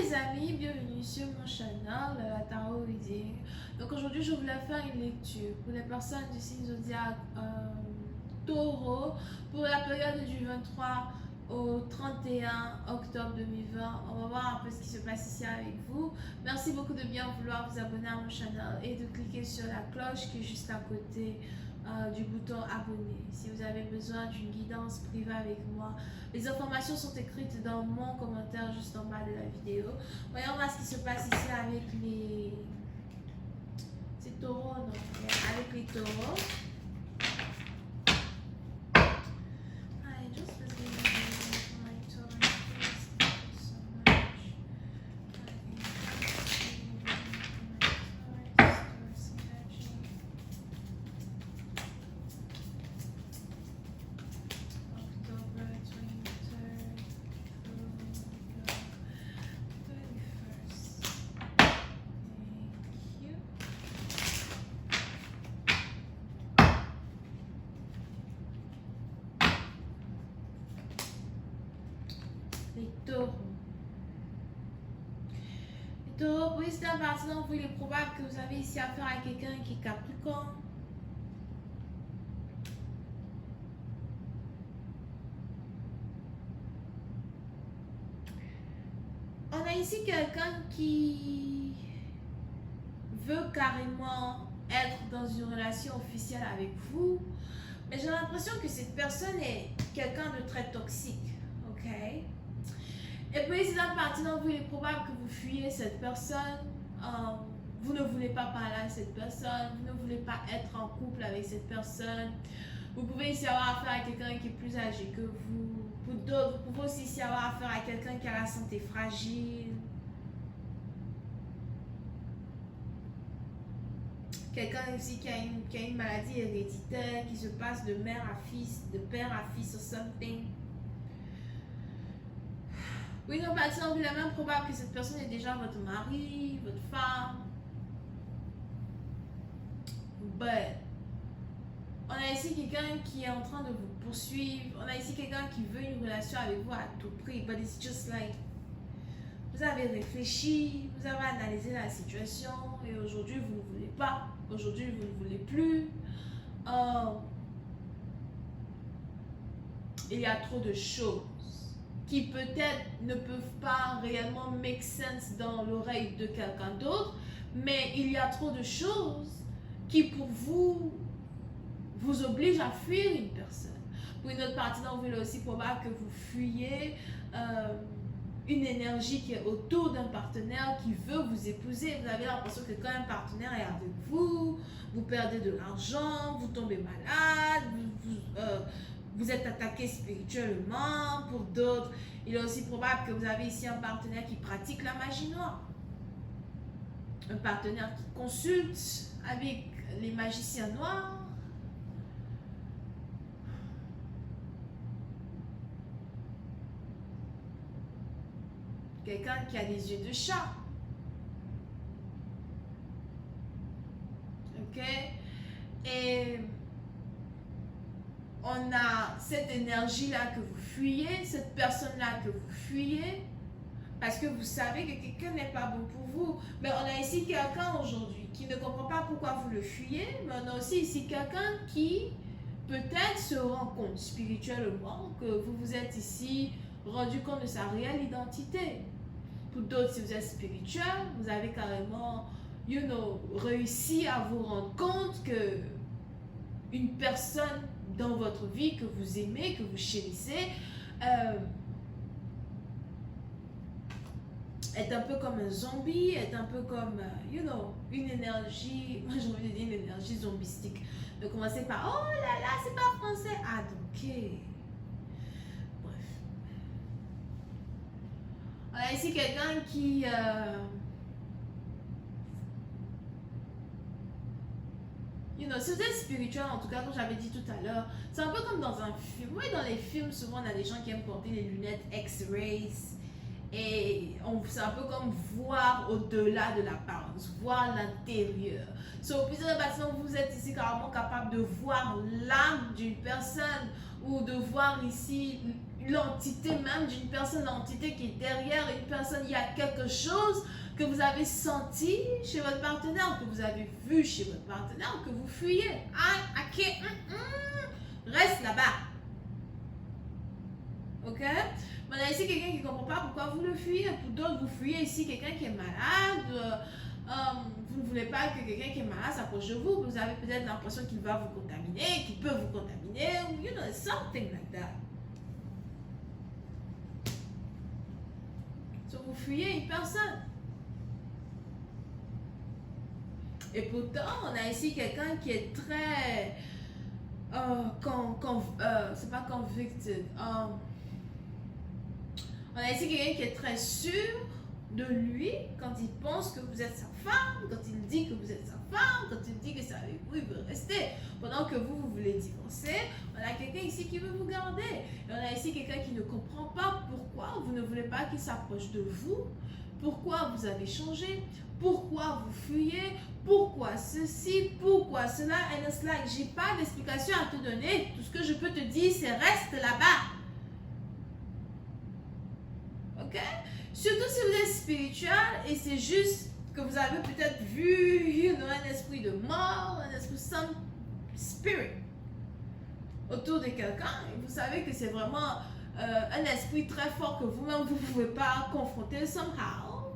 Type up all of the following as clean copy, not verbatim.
les amis, bienvenue sur mon channel la Tarot Reading. Donc aujourd'hui je voulais faire une lecture pour les personnes du signe zodiaque Taureau pour la période du 23 au 31 octobre 2020. On va voir un peu ce qui se passe ici avec vous. Merci beaucoup de bien vouloir vous abonner à mon channel et de cliquer sur la cloche qui est juste à côté du bouton abonner. Si vous avez besoin d'une guidance privée avec moi, les informations sont écrites dans mon commentaire juste en bas de la vidéo. Voyons voir ce qui se passe ici avec les... C'est taureau, non? Avec les taureaux. Les taureaux. Les taureaux, pour ici dans partant, il est probable que vous avez ici affaire à quelqu'un qui est Capricorne. On a ici quelqu'un qui veut carrément être dans une relation officielle avec vous, mais j'ai l'impression que cette personne est quelqu'un de très toxique, ok? Et puis ici dans partie dans vous, il est probable que vous fuyez cette personne, vous ne voulez pas parler à cette personne, vous ne voulez pas être en couple avec cette personne. Vous pouvez ici avoir affaire à quelqu'un qui est plus âgé que vous. Pour d'autres, vous pouvez aussi ici avoir affaire à quelqu'un qui a la santé fragile. Quelqu'un aussi qui a une maladie héréditaire, qui se passe de mère à fils, de père à fils ou something. Oui, non, par exemple, il est même probable que cette personne est déjà votre mari, votre femme. But, on a ici quelqu'un qui est en train de vous poursuivre. On a ici quelqu'un qui veut une relation avec vous à tout prix. But it's just like, vous avez réfléchi, vous avez analysé la situation et aujourd'hui vous ne voulez pas. Aujourd'hui vous ne voulez plus. Il y a trop de choses qui peut-être ne peuvent pas réellement make sense dans l'oreille de quelqu'un d'autre, mais il y a trop de choses qui pour vous obligent à fuir une personne. Pour une autre partie d'entre vous, il est aussi probable que vous fuyez une énergie qui est autour d'un partenaire qui veut vous épouser. Vous avez l'impression que quand un partenaire est avec vous, vous perdez de l'argent, vous tombez malade, vous êtes attaqué spirituellement. Pour d'autres, il est aussi probable que vous avez ici un partenaire qui pratique la magie noire. Un partenaire qui consulte avec les magiciens noirs. Quelqu'un qui a des yeux de chat. Ok? Et on a cette énergie-là que vous fuyez, cette personne-là que vous fuyez, parce que vous savez que quelqu'un n'est pas bon pour vous. Mais on a ici quelqu'un aujourd'hui qui ne comprend pas pourquoi vous le fuyez, mais on a aussi ici quelqu'un qui peut-être se rend compte spirituellement que vous vous êtes ici rendu compte de sa réelle identité. Pour d'autres, si vous êtes spirituel, vous avez carrément, réussi à vous rendre compte que une personne dans votre vie que vous aimez, que vous chérissez, est un peu comme un zombie, est un peu comme, une énergie, moi j'ai envie de dire une énergie zombistique. De commencer par, oh là là, c'est pas français. Ah, donc, bref. On a ici quelqu'un qui... si vous êtes spirituel, en tout cas, comme j'avais dit tout à l'heure, c'est un peu comme dans un film. Oui, dans les films, souvent, on a des gens qui aiment porter les lunettes X-rays. Et c'est un peu comme voir au-delà de l'apparence, voir l'intérieur. So, plusieurs personnes, vous êtes ici carrément capable de voir l'âme d'une personne ou de voir ici l'entité même d'une personne, l'entité qui est derrière une personne. Il y a quelque chose que vous avez senti chez votre partenaire, que vous avez vu chez votre partenaire, que vous fuyez. Ah, ok, reste là-bas. Ok? On a ici quelqu'un qui ne comprend pas pourquoi vous le fuyez. Pour d'autres, vous fuyez ici quelqu'un qui est malade. Vous ne voulez pas que quelqu'un qui est malade s'approche de vous. Vous avez peut-être l'impression qu'il va vous contaminer, qu'il peut vous contaminer. Ou you know, something like that. So, vous fuyez une personne. Et pourtant, on a ici quelqu'un qui est très... c'est pas convicted. On a ici quelqu'un qui est très sûr de lui quand il pense que vous êtes sa femme, quand il dit que vous êtes sa femme, quand il dit que c'est avec vous, il veut rester. Pendant que vous voulez divorcer, on a quelqu'un ici qui veut vous garder. Et on a ici quelqu'un qui ne comprend pas pourquoi vous ne voulez pas qu'il s'approche de vous, pourquoi vous avez changé, pourquoi vous fuyez, pourquoi ceci, pourquoi cela, et cela. J'ai pas d'explication à te donner. Tout ce que je peux te dire, c'est reste là-bas. Ok? Surtout si vous êtes spirituel et c'est juste que vous avez peut-être vu un esprit de mort, un esprit some spirit autour de quelqu'un. Et vous savez que c'est vraiment un esprit très fort que vous-même, vous ne pouvez pas confronter somehow.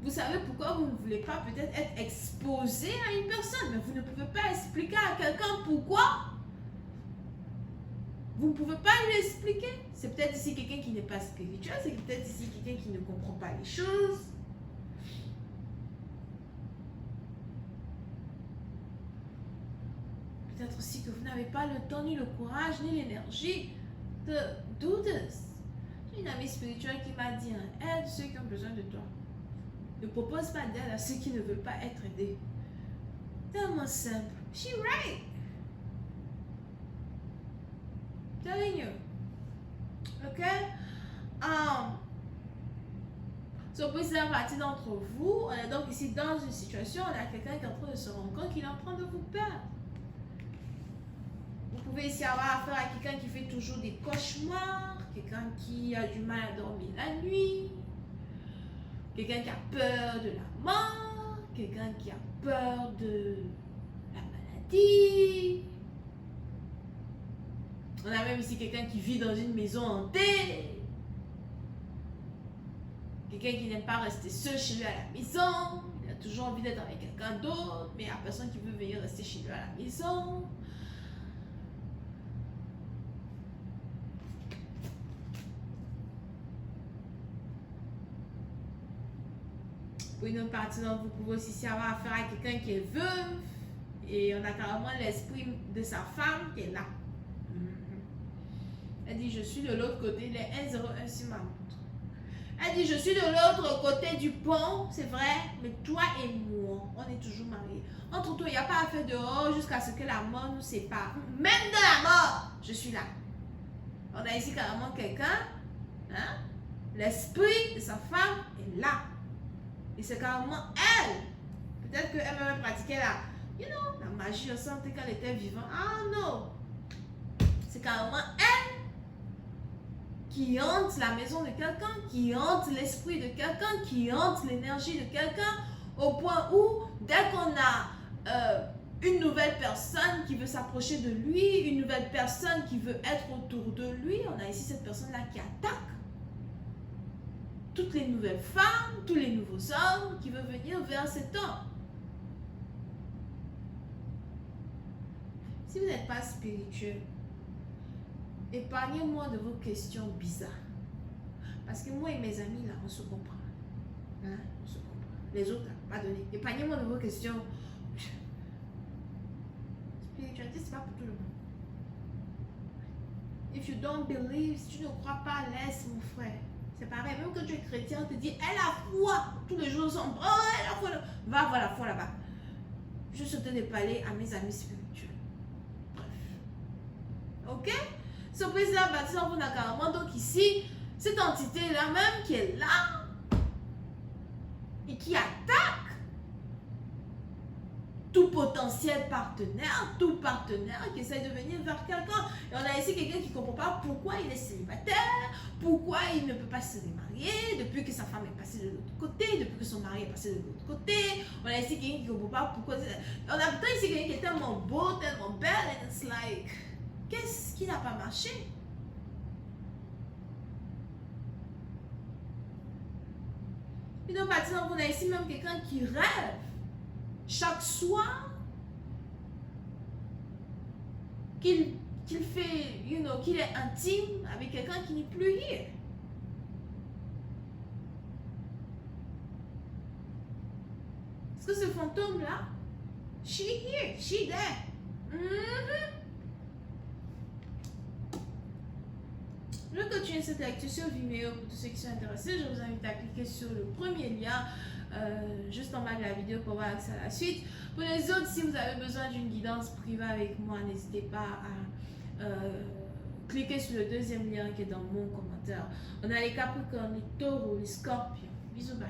Vous savez pourquoi vous ne voulez pas peut-être être exposé à une personne, mais vous ne pouvez pas expliquer à quelqu'un pourquoi. Vous ne pouvez pas lui expliquer. C'est peut-être ici quelqu'un qui n'est pas spirituel, c'est peut-être ici quelqu'un qui ne comprend pas les choses. Peut-être aussi que vous n'avez pas le temps, ni le courage, ni l'énergie de do this. J'ai une amie spirituelle qui m'a dit, aide ceux qui ont besoin de toi. Ne propose pas d'aide à ceux qui ne veulent pas être aidés. Tellement simple. She right. Telling you. Ok? So, pour cette partie d'entre vous, on est donc ici dans une situation, on a quelqu'un qui est en train de se rendre compte qu'il est en train de vous perdre. Vous pouvez ici avoir affaire à quelqu'un qui fait toujours des cauchemars, quelqu'un qui a du mal à dormir la nuit, quelqu'un qui a peur de la mort, quelqu'un qui a peur de la maladie. On a même ici quelqu'un qui vit dans une maison hantée. Quelqu'un qui n'aime pas rester seul chez lui à la maison. Il a toujours envie d'être avec quelqu'un d'autre, mais il n'y a personne qui veut venir rester chez lui à la maison. Pour une autre partie, donc, vous pouvez aussi avoir affaire à quelqu'un qui est veuve. Et on a carrément l'esprit de sa femme qui est là. Elle dit, je suis de l'autre côté, les 101 sur ma montre. Elle dit, je suis de l'autre côté du pont, c'est vrai, mais toi et moi, on est toujours mariés. Entre toi, il n'y a pas à faire dehors jusqu'à ce que la mort nous sépare. Même de la mort, je suis là. On a ici carrément quelqu'un, hein? L'esprit de sa femme est là. Et c'est carrément elle. Peut-être qu'elle même pratiquait la magie ensemble quand elle était vivante. Ah non. C'est carrément elle qui hante la maison de quelqu'un, qui hante l'esprit de quelqu'un, qui hante l'énergie de quelqu'un, au point où, dès qu'on a une nouvelle personne qui veut s'approcher de lui, une nouvelle personne qui veut être autour de lui, on a ici cette personne-là qui attaque toutes les nouvelles femmes, tous les nouveaux hommes qui veulent venir vers cet homme. Si vous n'êtes pas spirituel, épargnez-moi de vos questions bizarres. Parce que moi et mes amis, là, on se comprend. Hein? On se comprend. Les autres, là, pas donné. Épargnez-moi de vos questions. Spiritualité, c'est pas pour tout le monde. If you don't believe, si tu ne crois pas, laisse mon frère. C'est pareil, même quand tu es chrétien, on te dit, elle a foi. Tous les jours, on oh, elle a foi. Va voir la foi là-bas. Je souhaite de parler à mes amis spirituels. Bref. Ok? Surprise là, bâtiment, on a carrément donc ici, cette entité-là même qui est là et qui attaque tout potentiel partenaire, tout partenaire qui essaie de venir vers quelqu'un. Et on a ici quelqu'un qui ne comprend pas pourquoi il est célibataire, pourquoi il ne peut pas se remarier, depuis que sa femme est passée de l'autre côté, depuis que son mari est passé de l'autre côté. On a ici quelqu'un qui ne comprend pas pourquoi... On a pourtant ici quelqu'un qui est tellement beau, tellement belle, et it's like, qu'est-ce qui n'a pas marché? Et donc, par exemple, on a ici même quelqu'un qui rêve chaque soir qu'il fait, qu'il est intime avec quelqu'un qui n'est plus here. Est-ce que ce fantôme-là, she here, she there. Je continue cette lecture sur Vimeo pour tous ceux qui sont intéressés. Je vous invite à cliquer sur le premier lien juste en bas de la vidéo pour avoir accès à la suite. Pour les autres, si vous avez besoin d'une guidance privée avec moi, n'hésitez pas à cliquer sur le deuxième lien qui est dans mon commentaire. On a les Capricornes, les Taureaux, les Scorpions. Bisous, bye.